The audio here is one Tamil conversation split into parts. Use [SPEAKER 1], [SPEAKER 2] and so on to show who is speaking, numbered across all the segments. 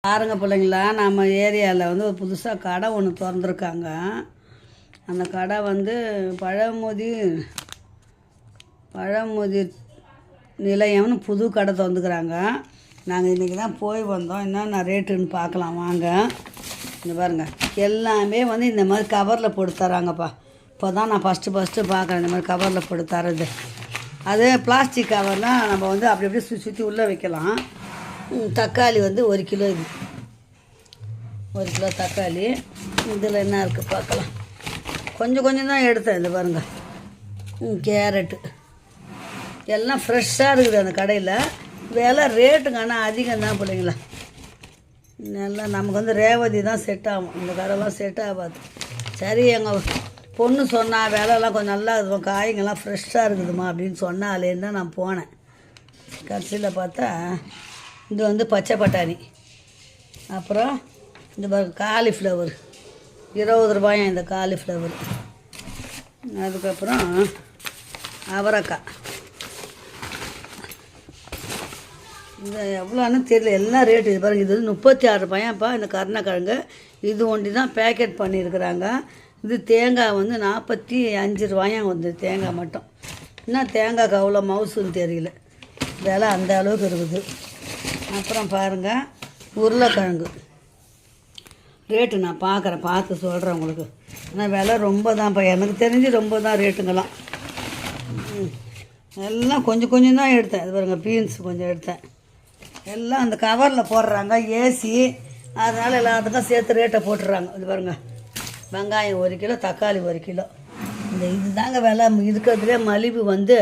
[SPEAKER 1] பாருங்க பிள்ளைங்களா, நம்ம ஏரியாவில் வந்து ஒரு புதுசாக கடை ஒன்று திறந்துருக்காங்க. அந்த கடை வந்து பழமுதிர் நிலையம்னு புது கடை திறந்துக்கிறாங்க. நாங்கள் இன்றைக்கி தான் போய் வந்தோம். என்னென்ன ரேட்டுன்னு பார்க்கலாம் வாங்க. இங்கே பாருங்கள், எல்லாமே வந்து இந்த மாதிரி கவரில் போட்டு தராங்கப்பா. இப்போ தான் நான் ஃபஸ்ட்டு பார்க்குறேன் இந்த மாதிரி கவரில் போட்டு தரது. அது பிளாஸ்டிக் கவர்னால் நம்ம வந்து அப்படி அப்படியே சுற்றி உள்ளே வைக்கலாம். தக்காளி வந்து 1 கிலோ, இது 1 கிலோ தக்காளி. இதில் என்ன இருக்குது பார்க்கலாம். கொஞ்சம் தான் எடுத்தேன். இது பாருங்கள், கேரட்டு எல்லாம் ஃப்ரெஷ்ஷாக இருக்குது அந்த கடையில். விலை ரேட்டுங்க ஆனால் அதிகம் தான் பிள்ளைங்களா. நல்லா நமக்கு வந்து ரேவதி தான் செட் ஆகும், இந்த கடைலாம் செட் ஆகாது. சரி, எங்கள் பொண்ணு சொன்னால் விலைலாம் கொஞ்சம் நல்லா இருக்கும், காய்கள்லாம் ஃப்ரெஷ்ஷாக இருக்குதுமா அப்படின்னு சொன்னாலேன்னு தான் நான் போனேன். கடைசியில் பார்த்தா இது வந்து பச்சை பட்டாணி, அப்புறம் இந்த காலிஃப்ளவர் 20 ரூபாயா இந்த காலிஃப்ளவர். அதுக்கப்புறம் அவரைக்காய், இது எவ்வளோன்னு தெரியல, எல்லாம் ரேட்டு. இது பாருங்கள், இது வந்து 36 ரூபாயாப்பா இந்த கருணக்கிழங்கு. இது ஒண்டி தான் பேக்கெட் பண்ணியிருக்கிறாங்க. இது தேங்காய் வந்து 45 ரூபாயா வந்து தேங்காய் மட்டும். என்ன தேங்காய்க்கு அவ்வளோ மவுசுன்னு தெரியல, விலை அந்த அளவுக்கு இருக்குது. அப்புறம் பாருங்கள், உருளைக்கிழங்கு ரேட்டு நான் பார்த்து சொல்கிறேன் உங்களுக்கு. ஆனால் விலை ரொம்ப தான்ப்பா, எனக்கு தெரிஞ்சு ரொம்ப தான் ரேட்டுங்கெல்லாம். எல்லாம் கொஞ்சம் தான் எடுத்தேன். இது பாருங்கள், பீன்ஸ் கொஞ்சம் எடுத்தேன். எல்லாம் அந்த கவரில் போடுறாங்க, ஏசி, அதனால் எல்லாத்துக்கும் சேர்த்து ரேட்டை போட்டுடுறாங்க. இது பாருங்கள், வெங்காயம் 1 கிலோ, தக்காளி 1 கிலோ. இது தாங்க விலை இருக்கிறதுலே மலிவு. வந்து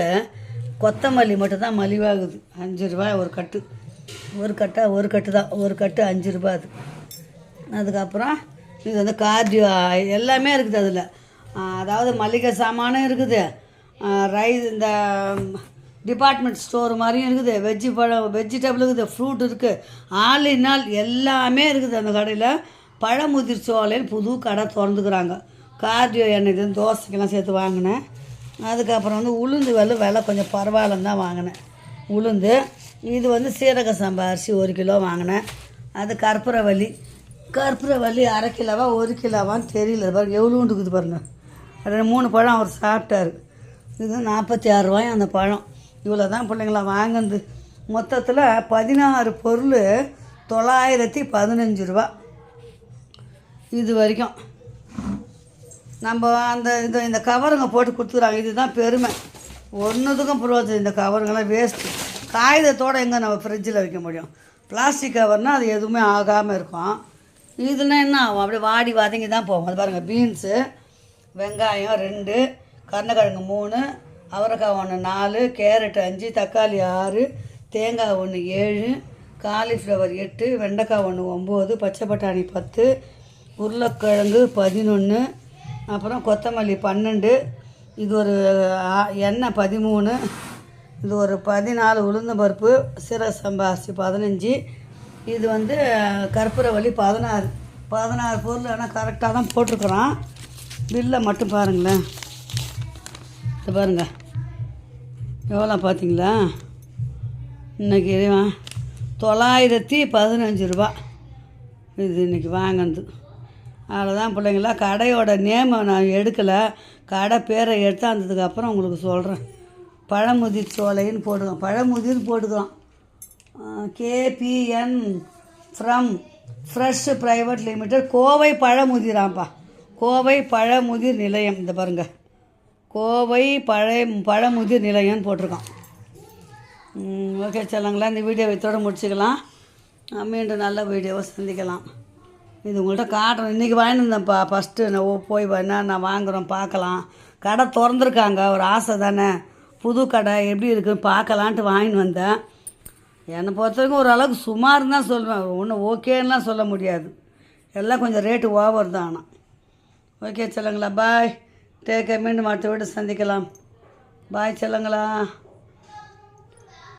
[SPEAKER 1] கொத்தமல்லி மட்டும்தான் மலிவாகுது, 5 ரூபாய் ஒரு கட்டு. ஒரு கட்டு தான், ஒரு கட்டு 5 ரூபா அது. அதுக்கப்புறம் இது வந்து கார்டியோ எல்லாமே இருக்குது அதில். அதாவது மளிகை சாமானும் இருக்குது, ரைஸ், இந்த டிபார்ட்மெண்ட் ஸ்டோர் மாதிரியும் இருக்குது, வெஜிடபிள் இருக்குது, ஃப்ரூட் இருக்குது, ஆல் இன் ஆல் எல்லாமே இருக்குது அந்த கடையில். பழமுதிர் சோலையில் புது கடை திறந்துக்கிறாங்க. கார்டியோ எண்ணெய் இது தோசைக்கெல்லாம் சேர்த்து வாங்கினேன். அதுக்கப்புறம் வந்து உளுந்து விலை கொஞ்சம் பரவாயில்லன்னு தான் வாங்கினேன். உளுந்து இது வந்து சீரக சம்பா அரிசி 1 கிலோ வாங்கினேன். அது கற்பூரவல்லி 1/2 கிலோவா 1 கிலோவான்னு தெரியல. பாருங்க எவ்வளோ இருக்குது பாருங்கள். 3 பழம் அவர் சாப்பிட்டாரு. இது 46 ரூபாயும் அந்த பழம். இவ்வளோ தான் பிள்ளைங்களா வாங்கினது. மொத்தத்தில் 16 பொருள் 915 ரூபா இது வரைக்கும். நம்ம அந்த இந்த கவருங்க போட்டு கொடுத்துக்குறாங்க. இதுதான் பெருமை. ஒன்றுத்துக்கும் பிரயோஜனம். இந்த கவருங்கெல்லாம் வேஸ்ட்டு. காகிதத்தோடு எங்கே நம்ம ஃப்ரிட்ஜில் வைக்க முடியும்? பிளாஸ்டிக் கவர்னால் அது எதுவுமே ஆகாமல் இருக்கும். இதுனா என்ன ஆகும்? அப்படியே வாடி வதங்கி தான் போகும். அது பாருங்கள், பீன்ஸு, வெங்காயம் 2, கருணக்கிழங்கு 3, அவரைக்காய் 1 4, கேரட் 5, தக்காளி 6, தேங்காய் 1 7, காலிஃப்ளவர் 8, வெண்டைக்காய் 1 9, பச்சை பட்டாணி 10, உருளைக்கிழங்கு 11, அப்புறம் கொத்தமல்லி 12, இது ஒரு எண்ணெய் 13, இது ஒரு 14 உளுந்தம் பருப்பு, சீரக சம்பா அரிசி 15, இது வந்து கற்பூரவல்லி 16 பொருள். ஆனால் கரெக்டாக தான் போட்டிருக்குறோம். பில்லை மட்டும் பாருங்களேன். இது பாருங்கள் எவ்வளோ பார்த்தீங்களா? இன்றைக்கி 915 ரூபா இது இன்றைக்கி வாங்கினது. அவ்வளோதான் பிள்ளைங்களா. கடையோட நேமை நான் எடுக்கலை, கடை பேரை எடுத்தாந்ததுக்கப்புறம் உங்களுக்கு சொல்கிறேன். பழமுதிர் சோலைன்னு போட்டுக்கலாம், பழமுதிர் போட்டுக்கலாம். KPN farm fresh private limited, Kovai பழமுதிராம்ப்பா, கோவை பழமுதிர் நிலையம். இந்த பாருங்கள், கோவை பழமுதிர் நிலையம்னு போட்டிருக்கோம். ஓகே சொல்லுங்களா, இந்த வீடியோவை இதோட முடிச்சுக்கலாம். மீண்டும் நல்ல வீடியோவை சந்திக்கலாம். இது உங்கள்கிட்ட காட்டுறேன். இன்றைக்கி வாங்கியிருந்தேன்ப்பா. ஃபஸ்ட்டு நான் போய் நான் வாங்குகிறோம், பார்க்கலாம். கடை திறந்துருக்காங்க, ஒரு ஆசை தானே. புது கடை எப்படி இருக்குன்னு பார்க்கலான்ட்டு வாங்கின்னு வந்தேன். என்னை பொறுத்தவரைக்கும் ஓரளவுக்கு சுமார் தான் சொல்லுவேன், ஒன்றும் ஓகேன்னெலாம் சொல்ல முடியாது. எல்லாம் கொஞ்சம் ரேட்டு ஓவர் தான். ஆனால் ஓகே சொல்லுங்களா, பாய், டேக் மீண்டும் அடுத்த வீடு சந்திக்கலாம். பாய் சொல்லுங்களா.